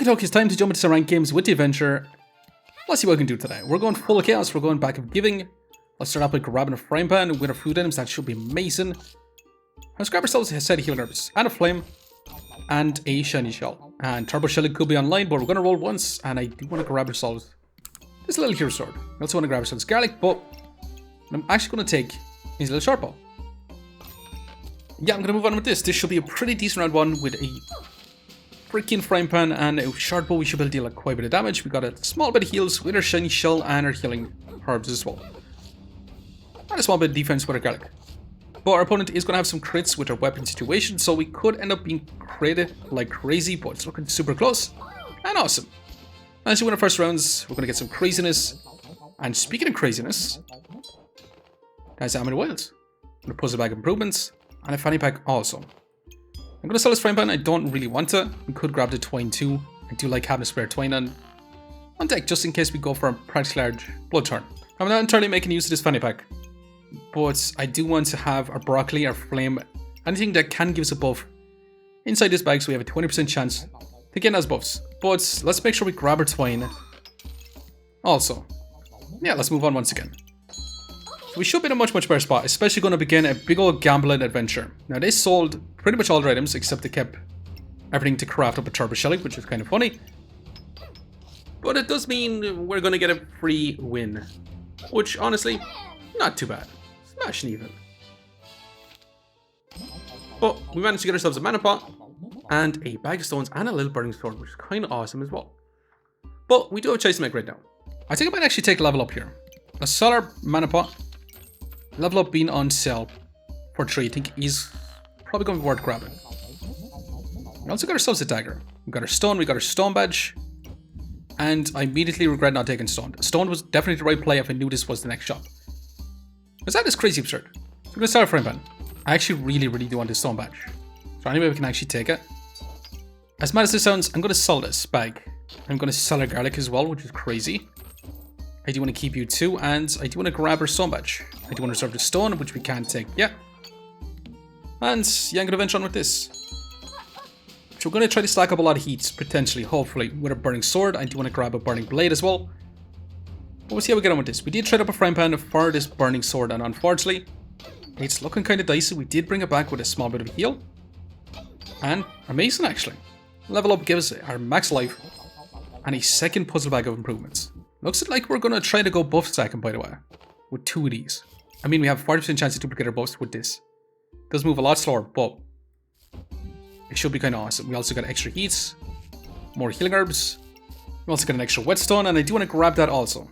Okie dokie, it's time to jump into some ranked games with the adventure. Let's see what we can do today. We're going full of chaos, we're going back of giving. Let's start off by grabbing a frying pan with our food items, that should be amazing. Let's grab ourselves a set of healing herbs, and a flame, and a shiny shell. And turbo shelling could be online, but we're going to roll once, and I do want to grab ourselves this little hero sword. I also want to grab ourselves garlic, but what I'm actually going to take is a little sharp bow. Yeah, I'm going to move on with this. This should be a pretty decent round one with a freaking frying pan and a short bow. We should be able to deal like quite a bit of damage. We got a small bit of heals with our shiny shell and our healing herbs as well. And a small bit of defense with our garlic. But our opponent is going to have some crits with our weapon situation, so we could end up being created like crazy, but it's looking super close and awesome. As we win our first rounds, we're going to get some craziness. And speaking of craziness, guys, I'm in Wales. I'm going to puzzle bag improvements and a fanny pack also. I'm going to sell this frying pan. I don't really want to. We could grab the twine too. I do like having a spare twine on deck just in case we go for a practically large blood turn. I'm not entirely making use of this fanny pack, but I do want to have our broccoli, our flame, anything that can give us a buff inside this bag, so we have a 20% chance to get those buffs. But let's make sure we grab our twine also. Yeah, let's move on once again. So we should be in a much better spot, especially going to begin a big old gambling adventure. Now they sold pretty much all their items, except they kept everything to craft up a turbo shelling, which is kind of funny. But it does mean we're going to get a free win, which honestly, not too bad. Smashing even. But we managed to get ourselves a mana pot and a bag of stones and a little burning sword, which is kind of awesome as well. But we do have a choice to make right now. I think I might actually take level up here. Let's sell our mana pot. Level up being on sale for 3, I think is probably going to be worth grabbing. We also got ourselves a dagger. We got our stone, we got our stone badge. And I immediately regret not taking stone. Stone was definitely the right play if I knew this was the next shop. Because that is crazy absurd. So we're going to start a frying pan. I actually really do want this stone badge. So anyway, we can actually take it. As mad as this sounds, I'm going to sell this bag. I'm going to sell our garlic as well, which is crazy. I do want to keep you too, and I do want to grab our stone badge. I do want to reserve the stone, which we can't take yet. And yeah, I'm going to venture on with this. So we're going to try to stack up a lot of heats, potentially, hopefully, with a burning sword. I do want to grab a burning blade as well. But we'll see how we get on with this. We did trade up a frying pan for this burning sword, and unfortunately, it's looking kind of dicey. We did bring it back with a small bit of a heal. And amazing, actually. Level up gives us our max life and a second puzzle bag of improvements. Looks like we're going to try to go buff stacking, by the way, with 2 of these. I mean, we have a 40% chance to duplicate our buffs with this. It does move a lot slower, but it should be kind of awesome. We also got extra heats, more healing herbs. We also got an extra whetstone, and I do want to grab that also.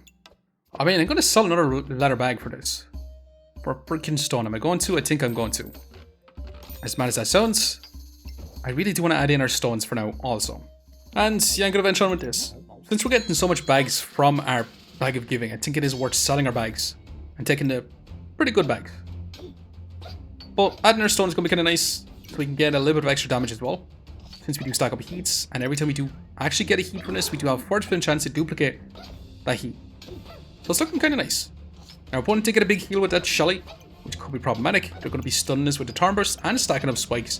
I mean, I'm going to sell another leather bag for this. For a freaking stone. Am I going to? I think I'm going to. As mad as that sounds, I really do want to add in our stones for now also. And yeah, I'm going to venture on with this. Since we're getting so much bags from our bag of giving, I think it is worth selling our bags and taking the pretty good bags. But adding our stone is going to be kind of nice, so we can get a little bit of extra damage as well, since we do stack up heats, and every time we do actually get a heat from this, we do have a 40% chance to duplicate that heat. So it's looking kind of nice. Now, our opponent did get a big heal with that Shelly, which could be problematic. They're going to be stunning us with the turn burst and stacking up spikes.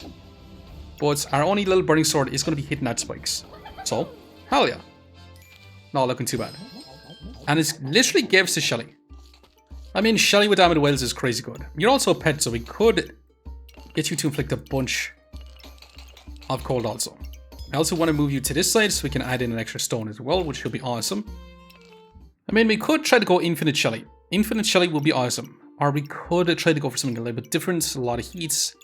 But our only little burning sword is going to be hitting that spikes. So, hell yeah. Not looking too bad. And it literally gave us to Shelly. I mean, Shelly with Damned Whales is crazy good. You're also a pet, so we could get you to inflict a bunch of cold also. I also want to move you to this side so we can add in an extra stone as well, which will be awesome. I mean, we could try to go Infinite Shelly. Infinite Shelly will be awesome. Or we could try to go for something a little bit different, a lot of heats,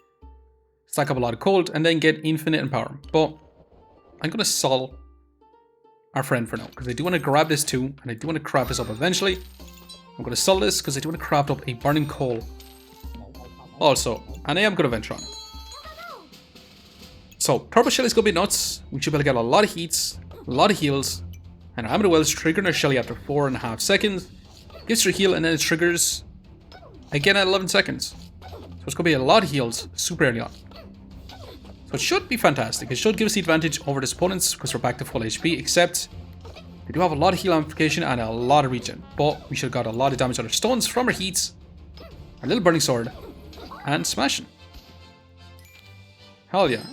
stack up a lot of cold, and then get Infinite in power. But I'm going to sell our friend for now, because I do want to grab this too, and I do want to craft this up eventually. I'm going to sell this because I do want to craft up a burning coal also, and I am going to venture on. So, Turbo Shelly is going to be nuts. We should be able to get a lot of heats, a lot of heals, and our Amber Wells triggering our Shelly after 4.5 seconds. Gets her heal, and then it triggers again at 11 seconds. So it's going to be a lot of heals super early on. So it should be fantastic. It should give us the advantage over the opponents because we're back to full HP, except they do have a lot of heal amplification and a lot of regen. But we should have got a lot of damage on our stones from our heats, our little burning sword, and smashing. Hell yeah.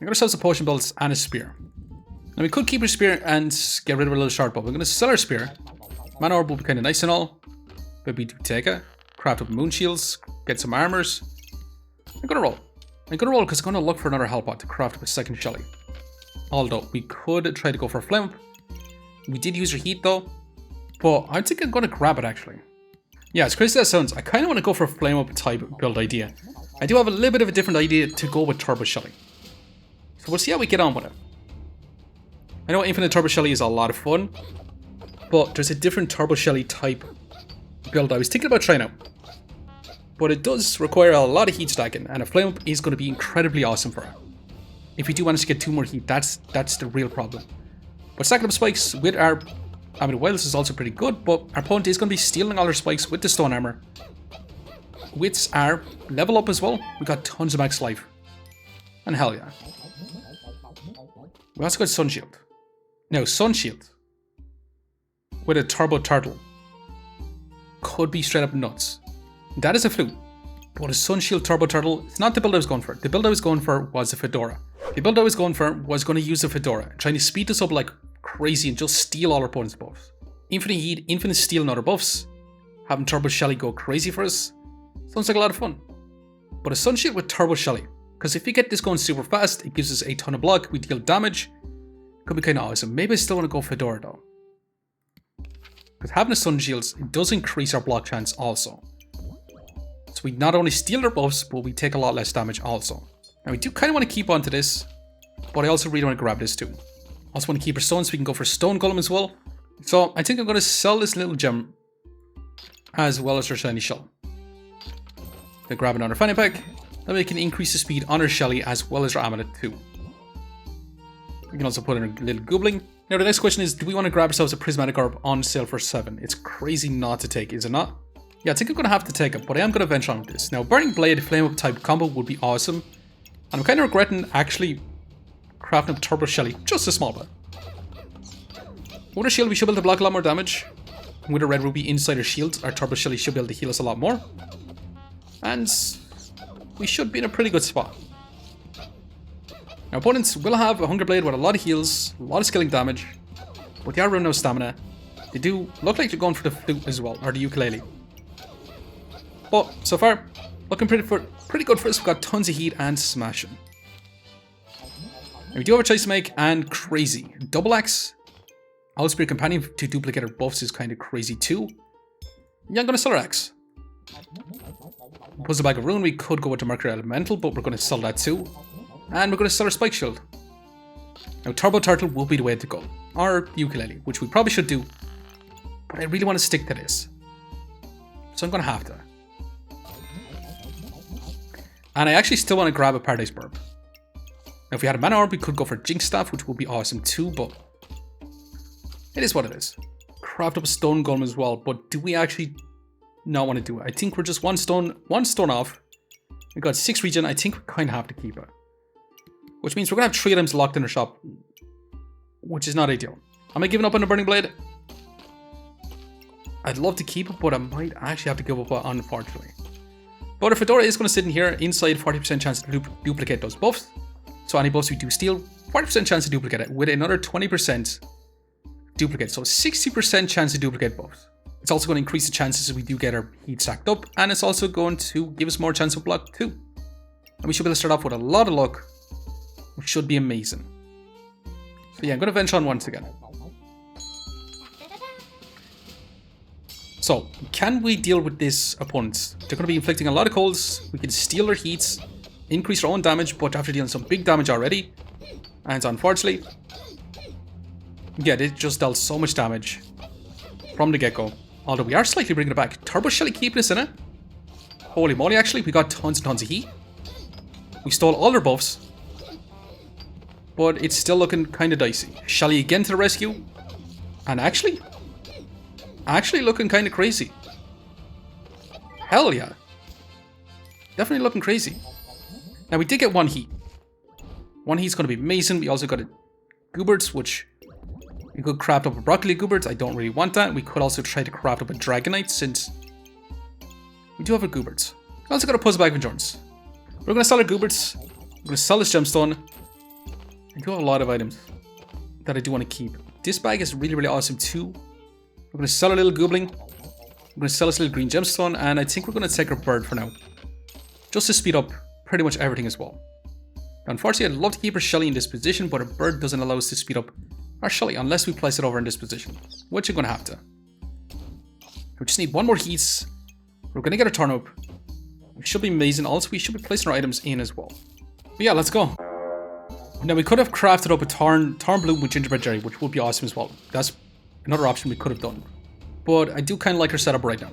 We got ourselves a potion belts and a spear. Now we could keep our spear and get rid of a little shard, but we're going to sell our spear. Mana orb will be kind of nice and all, but we do take it. Craft up moon shields, get some armors. I'm going to roll. I'm going to roll because I'm going to look for another health pot to craft up a second Shelly. Although we could try to go for a flame up. We did use our heat though, but I think I'm going to grab it actually. Yeah, as crazy as that sounds, I kind of want to go for a flame up type build idea. I do have a little bit of a different idea to go with Turbo Shelly. So we'll see how we get on with it. I know Infinite Turbo Shelly is a lot of fun, but there's a different Turbo Shelly type build I was thinking about trying out. But it does require a lot of heat stacking, and a flame up is going to be incredibly awesome for it. If we do manage to get 2 more heat, that's the real problem. But stacking up spikes with our... I mean, Wilds is also pretty good, but our opponent is going to be stealing all our spikes with the stone armor. With our level up as well, we got tons of max life. And hell yeah. We also got Sun Shield. Now, Sun Shield with a Turbo Turtle could be straight up nuts. That is a fluke. But a Sun Shield Turbo Turtle, it's not the build I was going for. The build I was going for was a Fedora. The build I was going for was going to use a Fedora, trying to speed this up like crazy and just steal all our opponent's buffs. Infinite heat, infinite steal and other buffs. Having Turbo Shelly go crazy for us sounds like a lot of fun. But a Sun Shield with Turbo Shelly, because if we get this going super fast, it gives us a ton of block, we deal damage. Could be kind of awesome. Maybe I still want to go Fedora though. Because having a Sun Shields, it does increase our block chance also. So we not only steal their buffs, but we take a lot less damage also. Now we do kind of want to keep on to this, but I also really want to grab this too. Also want to keep our stones so we can go for Stone Golem as well. So I think I'm going to sell this little gem as well as our shiny shell. Then grab another fanny pack. Then we can increase the speed on our Shelly as well as our amulet too. We can also put in a little goobling. Now the next question is, do we want to grab ourselves a prismatic orb on sale for 7? It's crazy not to take, is it not? Yeah, I think I'm going to have to take it, but I am going to venture on with this. Now, Burning Blade Flame Up type combo would be awesome. And I'm kind of regretting actually crafting up Turbo Shelly just a small bit. With our shield, we should be able to block a lot more damage. With a red ruby inside our shield, our Turbo Shelly should be able to heal us a lot more. And we should be in a pretty good spot. Our opponents will have a Hunger Blade with a lot of heals, a lot of skilling damage, but they are running out of stamina. They do look like they're going for the flute as well, or the ukulele. But so far, looking pretty good for us. We've got tons of heat and smashing. Now we do have a choice to make, and crazy. Double axe, Owlspear Companion to duplicate our buffs is kind of crazy too. Yeah, I'm going to sell our axe. Puzzle Bag of Ruin, we could go with the Mercury Elemental, but we're going to sell that too. And we're going to sell our Spike Shield. Now Turbo Turtle will be the way to go. Or Ukulele, which we probably should do. But I really want to stick to this. So I'm going to have to. And I actually still want to grab a Paradise Burb. Now if we had a Mana Orb, we could go for Jinx Staff, which would be awesome too, but it is what it is. Craft up a Stone Golem as well, but do we actually not want to do it? I think we're just one stone off. We got 6 regen, I think we kind of have to keep it. Which means we're going to have 3 items locked in our shop, which is not ideal. Am I giving up on the Burning Blade? I'd love to keep it, but I might actually have to give up on it, unfortunately. But our Fedora is going to sit in here inside 40% chance to duplicate those buffs. So any buffs we do steal, 40% chance to duplicate it with another 20% duplicate. So 60% chance to duplicate buffs. It's also going to increase the chances that we do get our heat stacked up, and it's also going to give us more chance of block too. And we should be able to start off with a lot of luck, which should be amazing. So yeah, I'm going to venture on once again. So, can we deal with this opponents? They're going to be inflicting a lot of colds. We can steal their heats, increase our own damage, but after dealing some big damage already. And unfortunately, yeah, they just dealt so much damage from the get-go. Although we are slightly bringing it back. Turbo Shelly keeping us in it. Holy moly, actually, we got tons and tons of heat. We stole all their buffs. But it's still looking kind of dicey. Shelly again to the rescue. And actually looking kind of crazy. Hell yeah. Definitely looking crazy. Now we did get 1 heat. 1 heat's going to be amazing. We also got a Gooberts, which we could craft up a Broccoli Gooberts. I don't really want that. We could also try to craft up a Dragonite since we do have a Gooberts. We also got a Puzzle Bag of Endurance. We're going to sell our Gooberts. We're going to sell this Gemstone. I do have a lot of items that I do want to keep. This bag is really, really awesome too. We're going to sell a little goobling. We're going to sell this little green gemstone, and I think we're going to take our bird for now. Just to speed up pretty much everything as well. Now, unfortunately, I'd love to keep our Shelly in this position, but our bird doesn't allow us to speed up our Shelly unless we place it over in this position, which you're going to have to. We just need one more heats. We're going to get a turnip. We should be amazing. Also, we should be placing our items in as well. But yeah, let's go. Now, we could have crafted up a Tarn Bloom with gingerbread jelly, which would be awesome as well. That's another option we could have done. But I do kind of like our setup right now.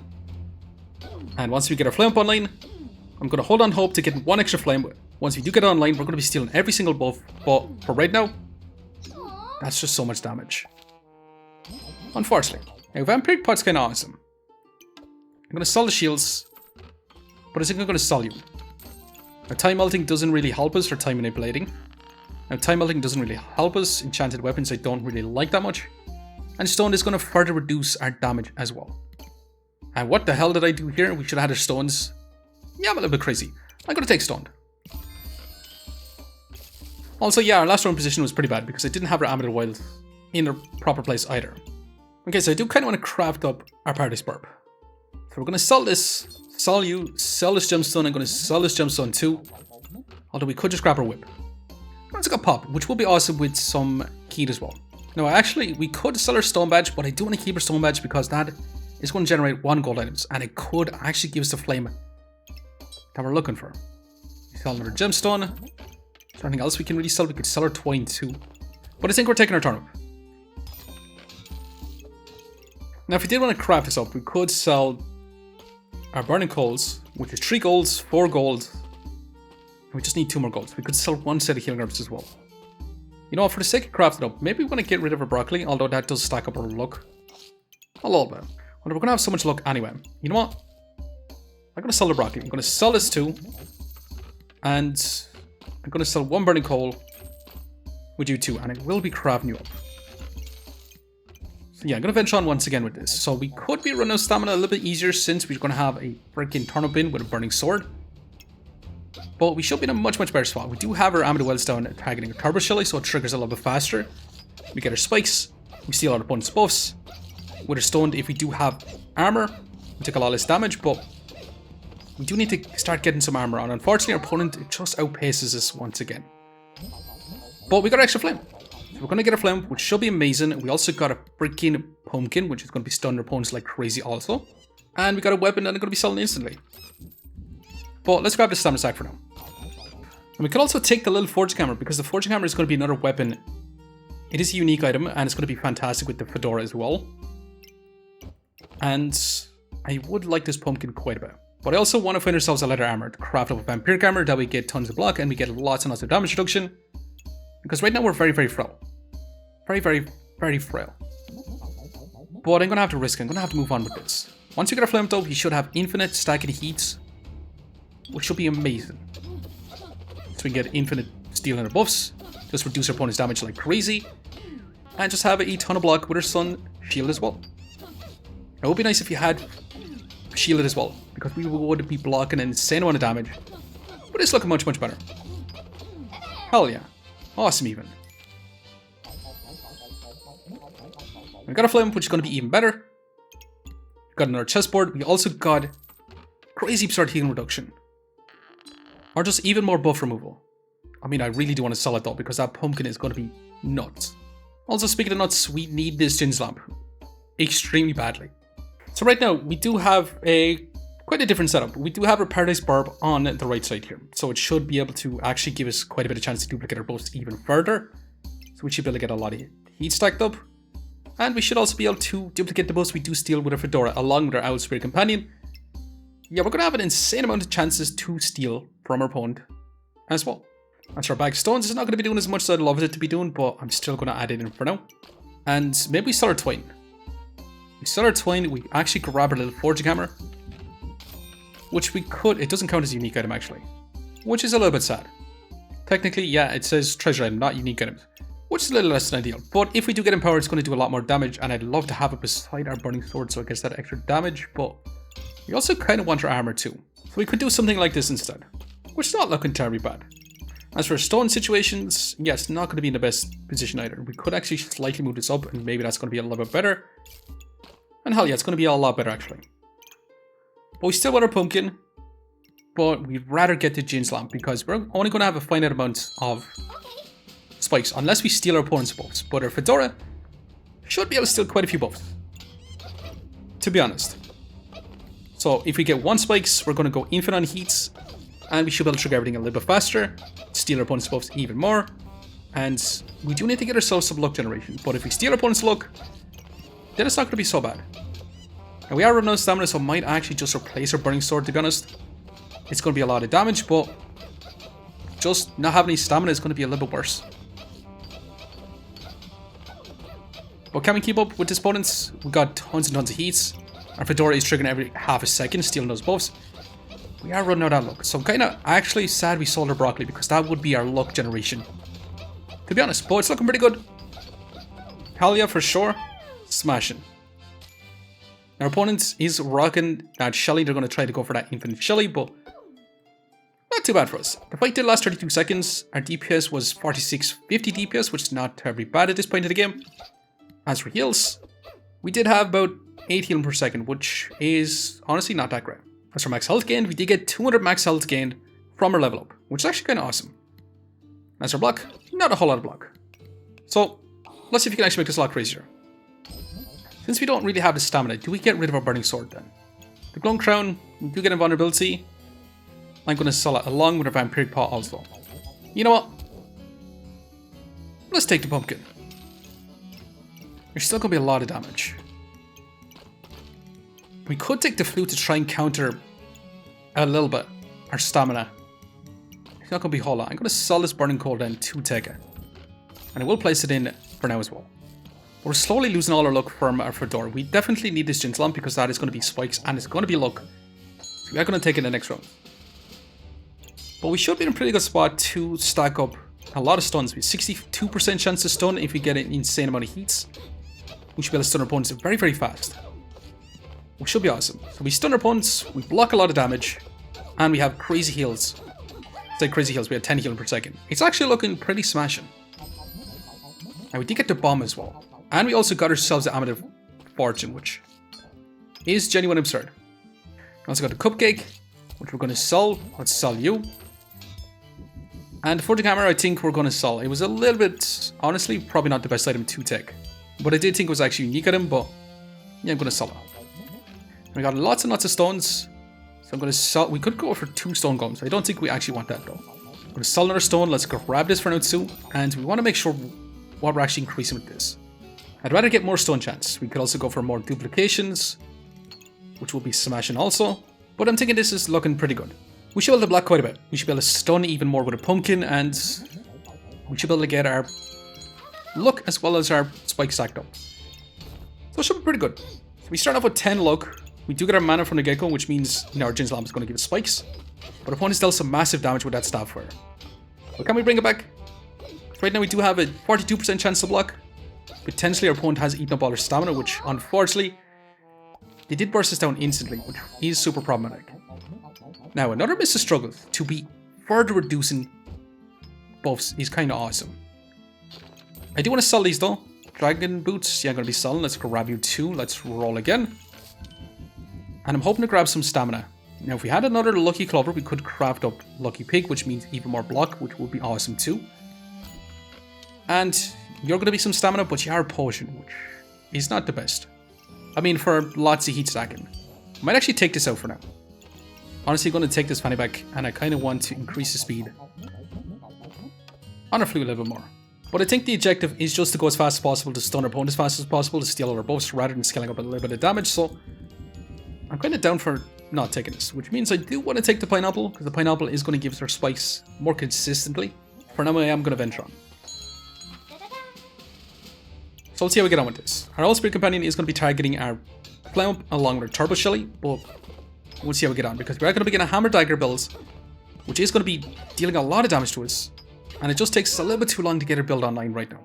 And once we get our flame up online, I'm going to hold on hope to get one extra flame. Once we do get it online, we're going to be stealing every single buff. But for right now, that's just so much damage. Unfortunately. Now, Vampiric Pot's kind of awesome. I'm going to sell the shields, but I think I'm going to sell you. Now, time melting doesn't really help us for time manipulating. Now, time melting doesn't really help us. Enchanted weapons I don't really like that much. And stone is going to further reduce our damage as well. And what the hell did I do here? We should have had our stones. Yeah, I'm a little bit crazy. I'm going to take stone. Also, yeah, our last round position was pretty bad because I didn't have our Amulet Wild in a proper place either. Okay, so I do kind of want to craft up our Paradise Burb. So we're going to sell this, sell you, sell this gemstone. I'm going to sell this gemstone too. Although we could just grab our whip. Let's go pop, which will be awesome with some heat as well. Now, actually, we could sell our stone badge, but I do want to keep our stone badge because that is going to generate 1 gold items. And it could actually give us the flame that we're looking for. Sell another gemstone. Is there anything else we can really sell? We could sell our twine too. But I think we're taking our turnip. Now, if we did want to craft this up, we could sell our burning coals, which is 3 golds, 4 gold. We just need 2 more golds. We could sell 1 set of healing herbs as well. You know what, for the sake of crafting up, maybe we want to get rid of our broccoli, although that does stack up our luck a little bit. Well, we're going to have so much luck anyway. You know what? I'm going to sell the broccoli. I'm going to sell this too. And I'm going to sell 1 burning coal with you too, and it will be crafting you up. So yeah, I'm going to venture on once again with this. So we could be running out of stamina a little bit easier since we're going to have a freaking turnip in with a burning sword. But we should be in a much, much better spot. We do have our Amulet Wells down targeting a Turbo Shelly, so it triggers a little bit faster. We get our spikes. We steal our opponent's buffs. With our stoned, if we do have armor, we take a lot less damage, but we do need to start getting some armor on. Unfortunately, our opponent just outpaces us once again. But we got extra flame. So we're going to get a flame, which should be amazing. We also got a freaking pumpkin, which is going to be stunning our opponents like crazy also. And we got a weapon that I'm going to be selling instantly. But let's grab the stamina sack for now. And we can also take the little forging hammer, because the forging hammer is going to be another weapon. It is a unique item, and it's going to be fantastic with the fedora as well. And I would like this pumpkin quite a bit. But I also want to find ourselves a leather armor to craft up a vampiric armor that we get tons of block and we get lots and lots of damage reduction. Because right now we're very, very frail. Very, very, very frail. But I'm going to have to risk it. I'm going to have to move on with this. Once we get our flame though, we should have infinite stacking heats, which should be amazing. So we can get infinite steel in our buffs, just reduce our opponent's damage like crazy, and just have a ton of block with our sun shield as well. It would be nice if you had shielded as well, because we would be blocking an insane amount of damage. But it's looking much, much better. Hell yeah. Awesome even. We got a flame, which is going to be even better. We got another chessboard. We also got crazy absurd healing reduction. Or just even more buff removal. I mean, I really do want to sell it though, because that pumpkin is going to be nuts. Also, speaking of nuts, we need this Gin's lamp extremely badly. So right now, we do have quite a different setup. We do have our Paradise Burb on the right side here. So it should be able to actually give us quite a bit of chance to duplicate our buffs even further. So we should be able to get a lot of heat stacked up. And we should also be able to duplicate the buffs we do steal with our Fedora along with our Owl Spirit Companion. Yeah, we're going to have an insane amount of chances to steal from our opponent as well. As for our bag of stones, it's not going to be doing as much as I'd love it to be doing, but I'm still going to add it in for now. And maybe we sell our twine. We sell our twine, we actually grab our little forging hammer. Which we could, it doesn't count as a unique item actually. Which is a little bit sad. Technically, yeah, it says treasure item, not unique items. Which is a little less than ideal. But if we do get empowered, it's going to do a lot more damage. And I'd love to have it beside our burning sword so it gets that extra damage. But we also kind of want our armor too. So we could do something like this instead. Which is not looking terribly bad. As for stone situations, yes, not going to be in the best position either. We could actually slightly move this up, and maybe that's going to be a little bit better. And hell yeah, it's going to be a lot better actually. But we still want our pumpkin, but we'd rather get the Gin's lamp because we're only going to have a finite amount of spikes unless we steal our opponent's buffs. But our Fedora should be able to steal quite a few buffs, to be honest. So if we get 1 spikes, we're going to go infinite on heats, and we should be able to trigger everything a little bit faster, steal our opponent's buffs even more, and we do need to get ourselves some luck generation. But if we steal our opponent's luck, then it's not going to be so bad. And we are running out of stamina, so I might actually just replace our burning sword, to be honest. It's going to be a lot of damage, but just not having any stamina is going to be a little bit worse. But can we keep up with his opponents? We got tons and tons of heats. Our Fedora is triggering every half a second, stealing those buffs. We are running out of luck, so I'm kind of actually sad we sold our broccoli because that would be our luck generation, to be honest. But it's looking pretty good. Hell yeah, for sure. Smashing. Our opponent is rocking that Shelly. They're going to try to go for that infinite Shelly, but not too bad for us. The fight did last 32 seconds. Our DPS was 4650 DPS, which is not terribly bad at this point of the game. As for heals, we did have about 8 healing per second, which is honestly not that great. As for max health gained, we did get 200 max health gained from our level up, which is actually kind of awesome. As for block, not a whole lot of block. So let's see if we can actually make this a lot crazier. Since we don't really have the stamina, do we get rid of our burning sword then? The glowing crown, we do get invulnerability. I'm going to sell it along with our vampiric paw also. You know what? Let's take the pumpkin. There's still going to be a lot of damage. We could take the flute to try and counter a little bit our stamina. It's not going to be a whole lot. I'm going to sell this burning coal then to take it. And I will place it in for now as well. We're slowly losing all our luck from our Fedora. We definitely need this Gin's lamp because that is going to be spikes and it's going to be luck. So we are going to take it in the next round. But we should be in a pretty good spot to stack up a lot of stuns. We have 62% chance to stun if we get an insane amount of heats. We should be able to stun our opponents very, very fast. Which should be awesome. So we stun our opponents, we block a lot of damage, and we have crazy heals. It's like crazy heals, we have 10 healing per second. It's actually looking pretty smashing. And we did get the bomb as well. And we also got ourselves the Amulet of Fortune, which is genuinely absurd. We also got the Cupcake, which we're going to sell. Let's sell you. And the Fortune Hammer, I think we're going to sell. It was a little bit, honestly, probably not the best item to take. But I did think it was actually a unique item, but yeah, I'm going to sell it. We got lots and lots of stones. So I'm going to sell. We could go for 2 stone golems. I don't think we actually want that though. I'm going to sell another stone. Let's grab this for now too. And we want to make sure what we're actually increasing with this. I'd rather get more stone chance. We could also go for more duplications, which will be smashing also. But I'm thinking this is looking pretty good. We should be able to block quite a bit. We should be able to stun even more with a pumpkin, and we should be able to get our luck as well as our spike stacked up. So it should be pretty good. So we start off with 10 luck. We do get our mana from the get-go, which means our Gin's lamp is going to give us spikes. But opponents dealt some massive damage with that staff fire. But can we bring it back? Right now we do have a 42% chance to block. Potentially our opponent has eaten up all their stamina, which unfortunately they did burst us down instantly, which is super problematic. Now another Mr. Struggle to be further reducing buffs is kind of awesome. I do want to sell these though. Dragon boots, yeah, I'm going to be selling. Let's grab you 2. Let's roll again. And I'm hoping to grab some stamina. Now if we had another Lucky Clover, we could craft up Lucky Pig, which means even more block, which would be awesome too. And you're going to be some stamina, but you are a potion, which is not the best. I mean, for lots of heat stacking. I might actually take this out for now. Honestly, going to take this fanny back, and I kind of want to increase the speed on our flute a little bit more. But I think the objective is just to go as fast as possible, to stun our opponent as fast as possible, to steal all our buffs, rather than scaling up a little bit of damage. So I'm kind of down for not taking this, which means I do want to take the pineapple, because the pineapple is going to give us our spikes more consistently. For now, I am going to venture on. So let's see how we get on with this. Our Old Spirit Companion is going to be targeting our Flame along with our Turbo Shelly, but we'll see how we get on, because we are going to be getting a Hammer Dagger build, which is going to be dealing a lot of damage to us, and it just takes a little bit too long to get our build online right now.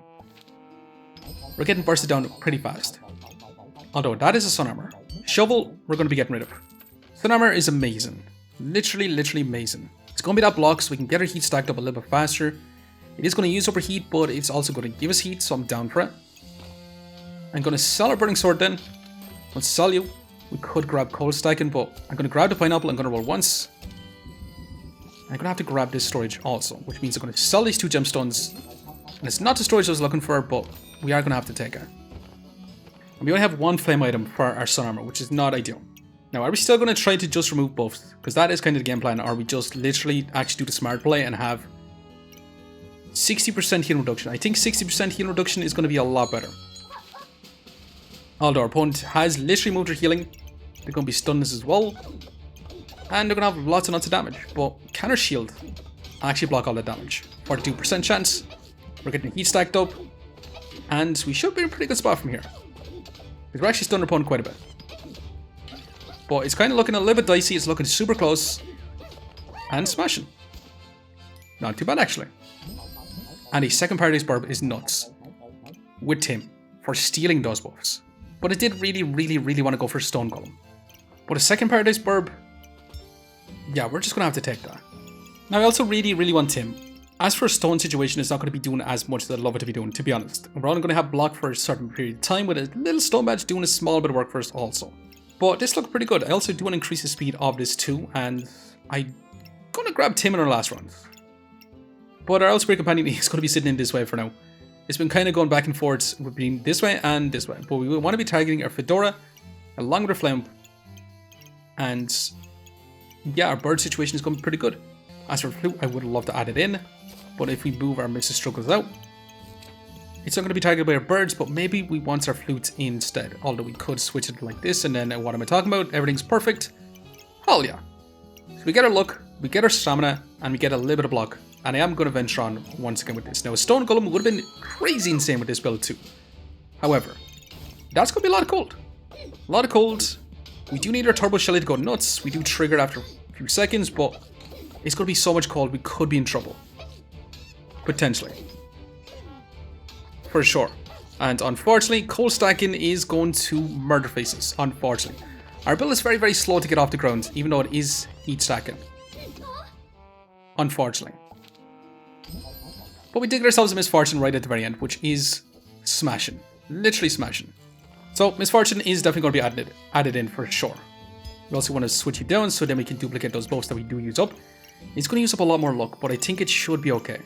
We're getting bursted down pretty fast. Although that is a Sun Armor. Shovel, we're going to be getting rid of. Sun Armor is amazing. Literally amazing. It's going to be that block so we can get our heat stacked up a little bit faster. It is going to use up our heat, but it's also going to give us heat, so I'm down for it. I'm going to sell our burning sword then. I'll sell you. We could grab coal stacking, but I'm going to grab the pineapple. I'm going to roll once. I'm going to have to grab this storage also, which means I'm going to sell these 2 gemstones. And it's not the storage I was looking for, but we are going to have to take it. And we only have 1 flame item for our sun armor, which is not ideal. Now, are we still going to try to just remove buffs? Because that is kind of the game plan. Or we just literally actually do the smart play and have 60% healing reduction. I think 60% healing reduction is going to be a lot better. Although our opponent has literally moved their healing. They're going to be stunned as well. And they're going to have lots and lots of damage. But can our shield actually block all that damage? 42% chance. We're getting heat stacked up. And we should be in a pretty good spot from here. Because we're actually stunned our opponent quite a bit. But it's kind of looking a little bit dicey. It's looking super close. And smashing. Not too bad, actually. And a second Paradise Burb is nuts. With Tim. For stealing those buffs. But I did really want to go for Stone Golem. But a second Paradise Burb... yeah, we're just going to have to take that. Now, I also really want Tim. As for a stone situation, it's not going to be doing as much as I'd love it to be doing, to be honest. We're only going to have block for a certain period of time with a little stone badge doing a small bit of work for us also. But this looked pretty good. I also do want to increase the speed of this too, and I'm going to grab Tim in our last round. But our Elsewhere Companion is going to be sitting in this way for now. It's been kind of going back and forth between this way and this way. But we want to be targeting our Fedora along with our Flame. And yeah, our bird situation is going to be pretty good. As for flute, I would love to add it in. But if we move our Mrs. Struggles out, it's not going to be targeted by our birds, but maybe we want our flutes instead. Although we could switch it like this, and then what am I talking about? Everything's perfect. Hell yeah. So we get our luck, we get our stamina, and we get a little bit of block. And I am going to venture on once again with this. Now, a Stone Golem would have been crazy insane with this build too. However, that's going to be a lot of cold. A lot of cold. We do need our Turbo Shelly to go nuts. We do trigger it after a few seconds, but it's going to be so much cold, we could be in trouble. Potentially. For sure. And unfortunately, coal stacking is going to murder faces, unfortunately. Our build is very slow to get off the ground, even though it is heat stacking. Unfortunately. But we did get ourselves a Misfortune right at the very end, which is smashing. Literally smashing. So, Misfortune is definitely going to be added in for sure. We also want to switch it down so then we can duplicate those buffs that we do use up. It's going to use up a lot more luck, but I think it should be okay.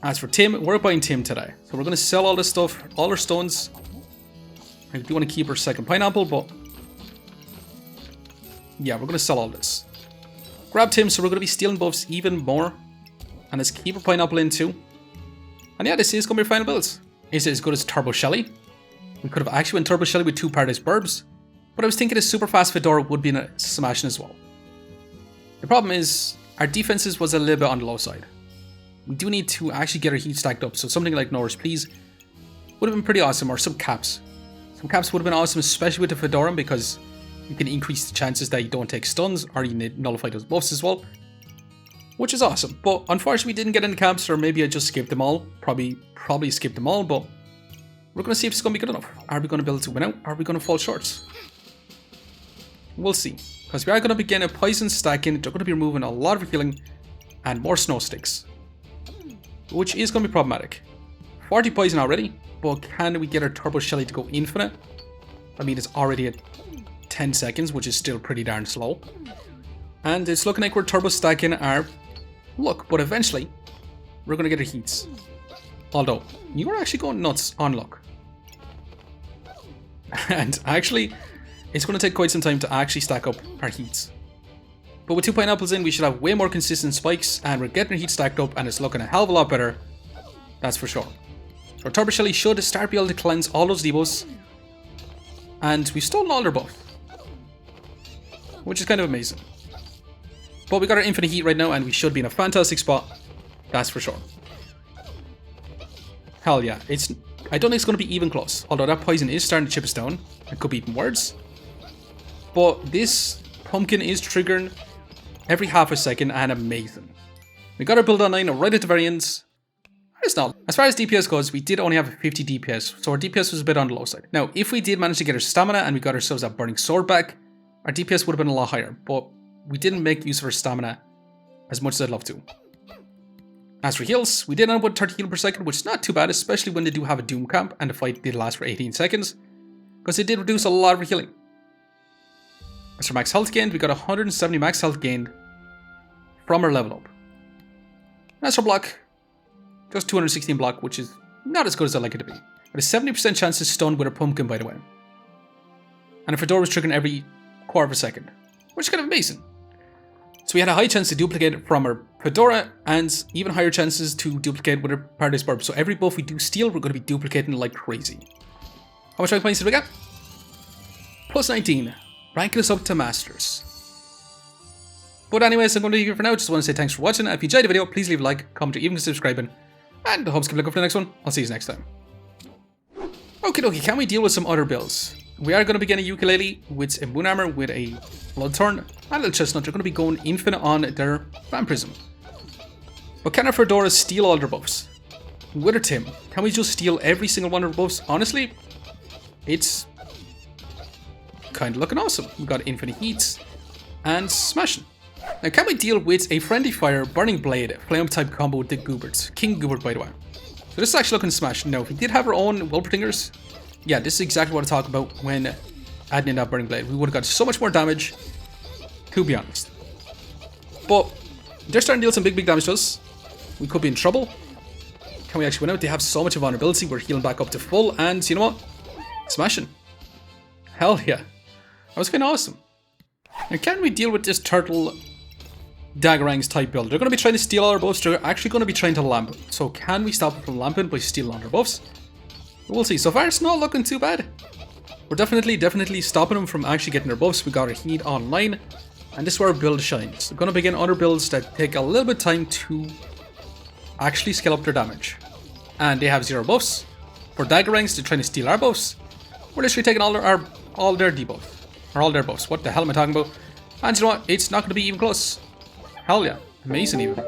As for Tim, we're buying Tim today. So we're going to sell all this stuff, all our stones. I do want to keep our second pineapple, but yeah, we're going to sell all this. Grab Tim, so we're going to be stealing buffs even more. And let's keep our pineapple in too. And yeah, this is going to be our final builds. Is it as good as Turbo Shelly? We could have actually went Turbo Shelly with 2 Paradise Burbs. But I was thinking a super fast Fedora would be a smashing as well. The problem is, our defenses was a little bit on the low side. We do need to actually get our heat stacked up, so something like Norris Please would have been pretty awesome, or some caps. Some caps would have been awesome, especially with the Fedora, because you can increase the chances that you don't take stuns, or you nullify those buffs as well. Which is awesome, but unfortunately we didn't get any caps, or maybe I just skipped them all. Probably skipped them all, but we're going to see if it's going to be good enough. Are we going to be able to win out, or are we going to fall short? We'll see. Because we are going to begin a poison stacking, they're going to be removing a lot of healing, and more snow sticks. Which is going to be problematic. 40 poison already, but can we get our Turbo Shelly to go infinite? I mean, it's already at 10 seconds, which is still pretty darn slow. And it's looking like we're turbo stacking our luck, but eventually, we're going to get our heats. Although, you are actually going nuts on luck. And actually, it's going to take quite some time to actually stack up our heats. But with 2 pineapples in, we should have way more consistent spikes, and we're getting our heat stacked up, and it's looking a hell of a lot better. That's for sure. So our Turbo Shelly should start being able to cleanse all those devos. And we've stolen all their buff. Which is kind of amazing. But we got our infinite heat right now, and we should be in a fantastic spot. That's for sure. Hell yeah. I don't think it's going to be even close. Although that poison is starting to chip us down. It could be even worse. But this pumpkin is triggering every half a second, and amazing. We got our build on 9 right at the very end. It's not. As far as DPS goes, we did only have 50 DPS, so our DPS was a bit on the low side. Now, if we did manage to get our stamina and we got ourselves that burning sword back, our DPS would have been a lot higher, but we didn't make use of our stamina as much as I'd love to. As for heals, we did end up with 30 heal per second, which is not too bad, especially when they do have a Doom camp and the fight did last for 18 seconds, because it did reduce a lot of our healing. As for max health gained, we got 170 max health gained from our level up. As for block, just 216 block, which is not as good as I'd like it to be. But a 70% chance to stun with a pumpkin, by the way. And a Fedora was triggering every quarter of a second, which is kind of amazing. So we had a high chance to duplicate from our Fedora, and even higher chances to duplicate with our Paradise Burb. So every buff we do steal, we're going to be duplicating like crazy. How much rank points did we get? Plus 19, ranking us up to Masters. But anyways, I'm going to leave it for now. Just want to say thanks for watching. If you enjoyed the video, please leave a like, comment, or even subscribing. And I hope to keep looking for the next one. I'll see you next time. Okie dokie, can we deal with some other builds? We are going to be getting a ukulele with a moon armor, with a bloodthorn, and a little chestnut. They're going to be going infinite on their Van Prism. But can our Fedora steal all their buffs? With our Tim, can we just steal every single one of their buffs? Honestly, it's kind of looking awesome. We got infinite heats and smashing. Now, can we deal with a friendly fire, burning blade, flame up type combo with the Goobert? King Goobert, by the way. So this is actually looking smashing. Now, if we did have our own Wilpertingers, yeah, this is exactly what I talk about when adding in that burning blade. We would have got so much more damage, to be honest. But they're starting to deal some big damage to us. We could be in trouble. Can we actually win out? They have so much vulnerability. We're healing back up to full, and you know what? Smashing. Hell yeah. That was kind of awesome. Now, can we deal with this turtle Daggerangs type build? They're going to be trying to steal all our buffs. They're actually going to be trying to lamp. So can we stop it from lamping by stealing all our buffs? We'll see. So far, it's not looking too bad. We're definitely stopping them from actually getting their buffs. We got our heat online, and this is where our build shines. We're going to begin other builds that take a little bit of time to actually scale up their damage. And they have 0 buffs. For Daggerangs, they're trying to steal our buffs. We're literally taking all their debuffs. Or all their buffs. What the hell am I talking about? And you know what? It's not going to be even close. Hell yeah. Amazing even.